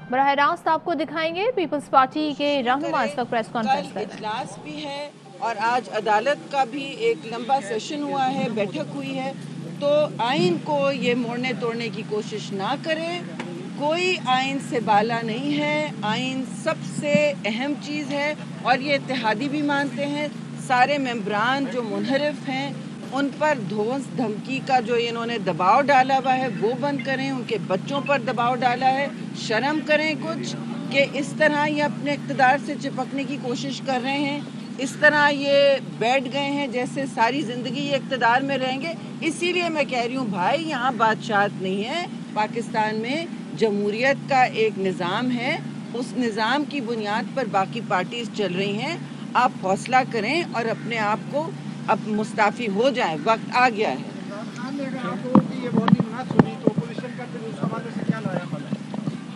बराह रास्त आपको दिखाएंगे पीपल्स पार्टी के रहनुमा इस वक्त प्रेस कॉन्फ्रेंस कर रहे हैं। इजलास भी है और आज अदालत का भी एक लंबा सेशन हुआ है, बैठक हुई है, तो आइन को ये मोड़ने तोड़ने की कोशिश ना करें। कोई आइन से बाला नहीं है, आइन सबसे अहम चीज़ है और ये इत्तेहादी भी मानते हैं। सारे मेंबरान जो मुनहरिफ हैं उन पर धोस धमकी का जो इन्होंने दबाव डाला हुआ है वो बंद करें, उनके बच्चों पर दबाव डाला है, शर्म करें कुछ कि इस तरह ये अपने इक़्तिदार से चिपकने की कोशिश कर रहे हैं। इस तरह ये बैठ गए हैं जैसे सारी ज़िंदगी ये इक़्तिदार में रहेंगे। इसीलिए मैं कह रही हूँ भाई, यहाँ बादशाहत नहीं है, पाकिस्तान में जमहूरियत का एक निज़ाम है, उस निज़ाम की बुनियाद पर बाकी पार्टीज चल रही हैं। आप हौसला करें और अपने आप को अब मुस्ताफ़ी हो जाए, वक्त आ गया है।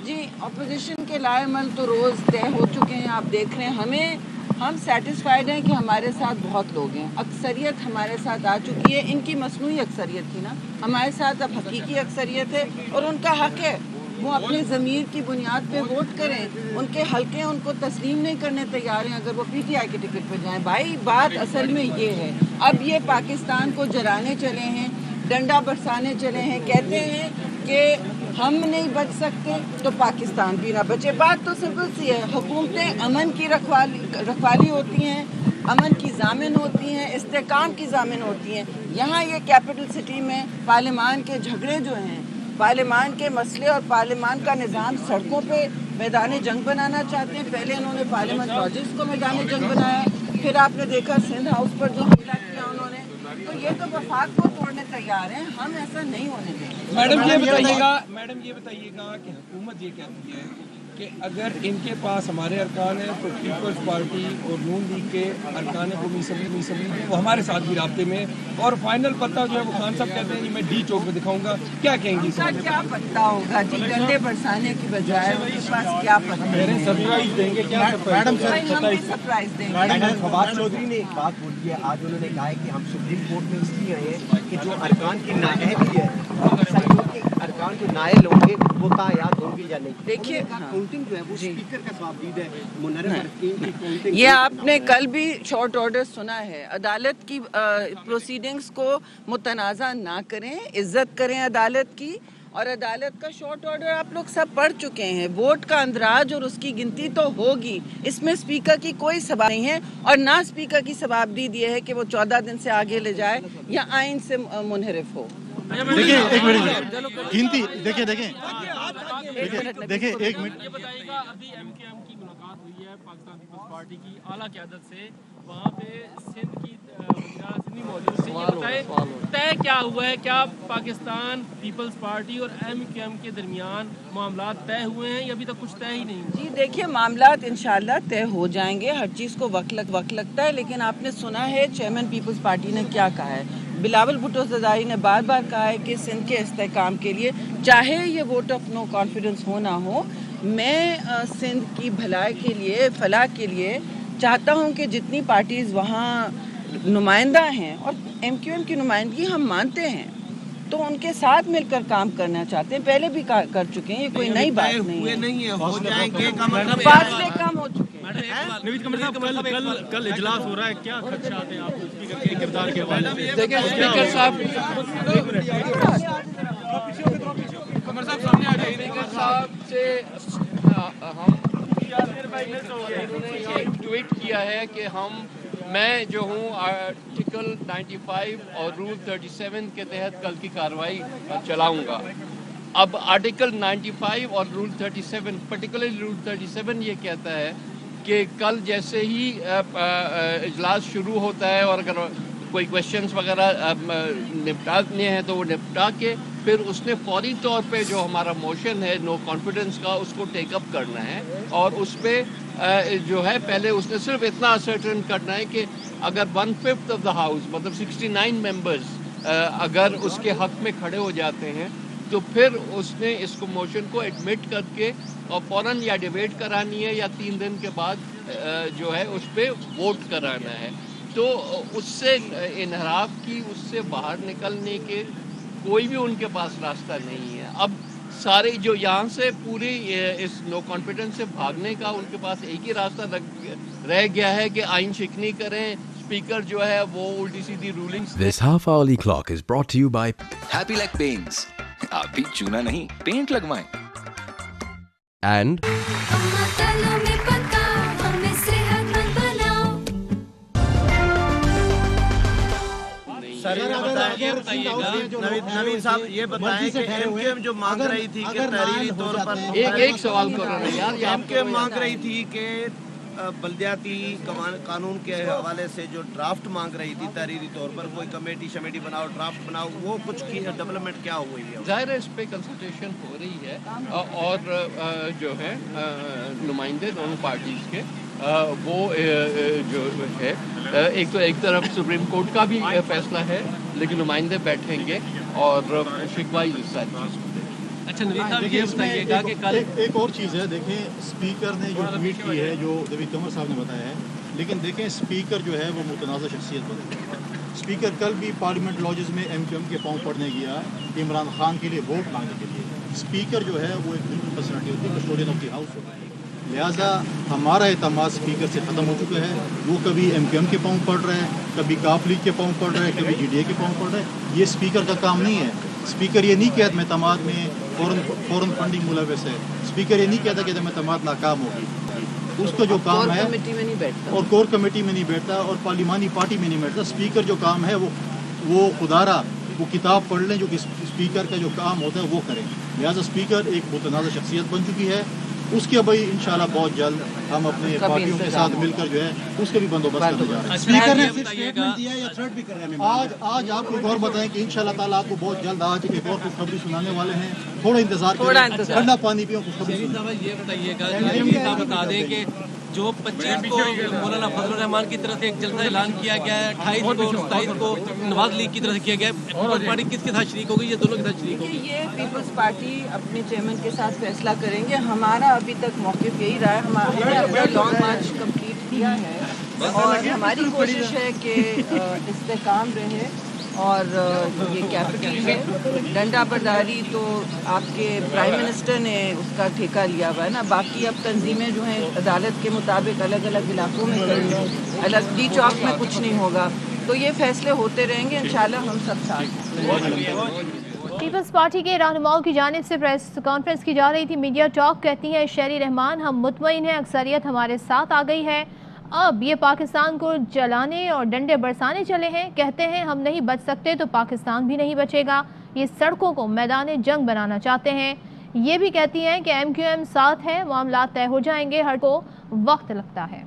जी, अपोजिशन के लाएमल तो रोज़ तय हो चुके हैं, आप देख रहे हैं। हम सेटिस्फाइड हैं कि हमारे साथ बहुत लोग हैं, अक्सरियत हमारे साथ आ चुकी है। इनकी मसनूई अक्सरियत थी ना, हमारे साथ अब हकीकी अक्सरियत है और उनका हक है वो अपने ज़मीर की बुनियाद पे वोट करें। उनके हल्के उनको तस्लीम नहीं करने तैयार हैं अगर वो पीटीआई के टिकट पे जाएं। भाई बात असल में ये है, अब ये पाकिस्तान को जलाने चले हैं, डंडा बरसाने चले हैं, कहते हैं कि हम नहीं बच सकते तो पाकिस्तान भी ना बचे। बात तो सिंपल सी है, हुकूमतें अमन की रखवाली होती हैं, अमन की जामिन होती हैं, इस्तेकाम की जामिन होती हैं। यहाँ ये कैपिटल सिटी में पार्लियामान के झगड़े जो हैं, पार्लियामान के मसले और पार्लियामान का निज़ाम सड़कों पे मैदान जंग बनाना चाहते हैं। पहले इन्होंने पार्लियामेंट लॉजिक्स को मैदान जंग बनाया, फिर आपने देखा सिंध हाउस पर जो हमला किया उन्होंने, तो ये तो वफाक को तोड़ने तैयार हैं। हम ऐसा नहीं होने देंगे। मैडम ये बताइएगा कि हुकूमत ये कहती है कि अगर इनके पास हमारे अरकान हैं तो पीपल्स पार्टी और नून लीग के अरकान को मीसली वो हमारे साथ भी राब्ते में, और फाइनल पता जो है वो खान साहब कहते हैं कि मैं डी चौक में दिखाऊंगा। क्या कहेंगी? क्या पता होगा जी, डंडे बरसाने की बजाय उनके पास क्या पता। सरप्राइज देंगे क्या? मैडम हम भी सरप्राइज देंगे। मैडम फवाद चौधरी ने एक बात बोली है आज, उन्होंने कहा है कि हम सुप्रीम कोर्ट में इसलिए आए हैं कि जो अरकान की नाअहली है, अरकान जो नायल होंगे वो तायात होंगे या नहीं। देखिए काउंटिंग जो है वो स्पीकर का जवाब है, मुनहरिफ ये आपने कल भी शॉर्ट ऑर्डर सुना है। अदालत की प्रोसीडिंग्स को मुतनाज़ा ना करें, इज्जत करें अदालत की। और अदालत का शॉर्ट ऑर्डर आप लोग सब पढ़ चुके हैं। वोट का अंदराज और उसकी गिनती तो होगी, इसमें स्पीकर की कोई सवाल नहीं है और ना स्पीकर की सवाबदी दी है कि वो 14 दिन से आगे ले जाए या आइन से मुनहरिफ हो। देखिए एक मिनट गिनती देखिए एक मिनट। ये बताइएगा, अभी एमकेएम की मुलाकात हुई है पाकिस्तान पीपल्स पार्टी की आला क़यादत से, वहाँ पे सिंध की सिंधी मौजूद थी। ये बताए तय क्या हुआ है, क्या पाकिस्तान पीपल्स पार्टी और एमकेएम के दरमियान मामला तय हुए हैं या अभी तक कुछ तय ही नहीं? जी देखिए, मामला इंशाल्लाह तय हो जाएंगे, हर चीज़ को वक्त लगता है। लेकिन आपने सुना है चेयरमैन पीपल्स पार्टी ने क्या कहा है। बिलावल भुट्टो ज़रदारी ने बार बार कहा है कि सिंध के इस्तेहकाम के लिए चाहे ये वोट ऑफ नो कॉन्फिडेंस हो ना हो, मैं सिंध की भलाई के लिए, फलाह के लिए चाहता हूँ कि जितनी पार्टीज़ वहाँ नुमाइंदा हैं और एमक्यूएम की नुमाइंदगी हम मानते हैं, तो उनके साथ मिलकर काम करना चाहते हैं। पहले भी कर चुके हैं, ये कोई नई बात नहीं है। फासले कम हो चुके हैं। नवीद कमर साहब, कल इजलास हो रहा है, क्या खदशात हैं आपको स्पीकर के किरदार के हवाले से? देखिए स्पीकर साहब सामने आ जाइए। स्पीकर साहब से हम ट्वीट किया है कि मैं जो हूँ आर्टिकल 95 और रूल 37 के तहत कल की कार्रवाई चलाऊँगा। अब आर्टिकल 95 और रूल 37, पर्टिकुलरली रूल 37 ये कहता है कि कल जैसे ही इजलास शुरू होता है और अगर कोई क्वेश्चंस वगैरह निपटाने हैं तो वो निपटा के फिर उसने फौरी तौर पे जो हमारा मोशन है नो कॉन्फिडेंस का उसको टेकअप करना है और उस पर जो है पहले उसने सिर्फ इतना असर्टन करना है कि अगर 1/5 ऑफ द हाउस मतलब 69 मेंबर्स अगर उसके हक में खड़े हो जाते हैं तो फिर उसने इसको मोशन को एडमिट करके और फ़ौरन या डिबेट करानी है या 3 दिन के बाद जो है उस पर वोट कराना है। तो उससे इनहराफ की, उससे बाहर निकलने के कोई भी उनके पास रास्ता नहीं है। अब सारे जो यहाँ से पूरी इस नो कॉन्फिडेंस से भागने का उनके पास एक ही रास्ता रह गया है कि आइन शिकनी करें, स्पीकर जो है वो उल्टी सीधी rulings. This half-hourly clock is brought to you by Happy Like Paints। आप भी चूना नहीं पेंट लगवाएं। and नवीन साहब ये बताएं कि एमक्यूएम जो मांग रही थी कि तहरीरी तौर पर एक सवाल करो ना यार, एमक्यूएम मांग रही थी कि बल्दियाती कानून के हवाले से जो ड्राफ्ट मांग रही थी तहरीरी तौर पर, कोई कमेटी बनाओ, ड्राफ्ट बनाओ, वो कुछ की डेवलपमेंट क्या हुई है? ज़ाहिर है इस पे कंसल्टेशन हो रही है और जो है नुमाइंदे दोनों पार्टीज़ के वो जो है एक तरफ सुप्रीम कोर्ट का भी फैसला है, लेकिन नुमाइंदे बैठेंगे और शिकवाई इस सारी चीज़ को। अच्छा नवीन साहब ये बताइएगा कि कल एक और चीज़ है, देखें स्पीकर ने जो ट्वीट की है, जो देवेंद्र कमर साहब ने बताया है, लेकिन देखें स्पीकर जो है वो मुतनाज़ा शख्सियत बने। स्पीकर कल भी पार्लियामेंट लॉजेस में एमक्यूएम के पाँव पड़ने गया इमरान खान के लिए वोट मांगने के लिए। स्पीकर जो है वो एक बिल्कुल पर्सनैलिटी होती है, कस्टोडियन ऑफ द हाउस होता है। लिहाजा हमारा एतमाद स्पीकर से ख़त्म हो चुका है। वो कभी एमक्यूएम के पाँव पड़ रहा है, कभी काफ लीग के पाँव पड़ रहा है, कभी जीडीए के पाँव पड़ रहा है। ये स्पीकर का काम नहीं है। स्पीकर ये नहीं कहता एतमाद में फ़ौरन फंडिंग मुलविस है। स्पीकर ये नहीं कहता कि एतमाद नाकाम होगी। उसका जो काम है कमेटी में नहीं बैठता और कोर कमेटी में नहीं बैठता और पार्लिमानी पार्टी में नहीं बैठता। स्पीकर जो काम है वो खुदारा वो किताब पढ़ लें, जो कि स्पीकर का जो काम होता है वो करें। लिहाजा स्पीकर एक मुतनाज़ा शख्सियत बन चुकी है। उसके भाई इंशाल्लाह बहुत जल्द हम अपने पार्टियों के साथ मिलकर जो है उसके भी बंदोबस्त करने जा रहे हैं। स्पीकर ने स्टेटमेंट दिया या थ्रेट भी कर रहे हैं। आज आपको एक और बताएं कि इंशाल्लाह ताला आपको बहुत जल्द आज एक और खुशखबरी सुनाने वाले हैं। थोड़ा इंतजार करें, ठंडा पानी पियो, खुशखबरी। ये बताइएगा बता दें कि जो 25 को मौलाना फजलुर रहमान की तरफ से एक जलसा ऐलान किया गया है, 28 को 27 को नवाज लीग की तरफ से किया गया है, पीपल्स पार्टी किसके साथ शरीक होगी? ये दोनों के साथ शरीक होगी। ये पीपल्स पार्टी अपने चेयरमैन के साथ फैसला करेंगे। हमारा अभी तक मौक़िफ़ यही रहा है। हमने अपना लॉन्ग मार्च कंप्लीट किया है और हमारी कोशिश है कि इस्तेकाम रहे और ये कैपिटल है। डंडा बरदारी तो आपके प्राइम मिनिस्टर ने उसका ठेका लिया हुआ है ना। बाकी अब तंजीमें जो हैं अदालत के मुताबिक अलग अलग इलाकों में करेंगे, अलग डी चौक में कुछ नहीं होगा। तो ये फैसले होते रहेंगे इंशाल्लाह, हम सब साथ। पीपल्स पार्टी के रहनुमाओं की जानिब से प्रेस कॉन्फ्रेंस की जा रही थी। मीडिया टॉक कहती हैं शहरी रहमान, हम मुतमईन हैं, अक्सरियत हमारे साथ आ गई है। अब ये पाकिस्तान को जलाने और डंडे बरसाने चले हैं। कहते हैं हम नहीं बच सकते तो पाकिस्तान भी नहीं बचेगा। ये सड़कों को मैदान जंग बनाना चाहते हैं। ये भी कहती हैं कि एमक्यूएम साथ है, मामला तय हो जाएंगे, हर को वक्त लगता है।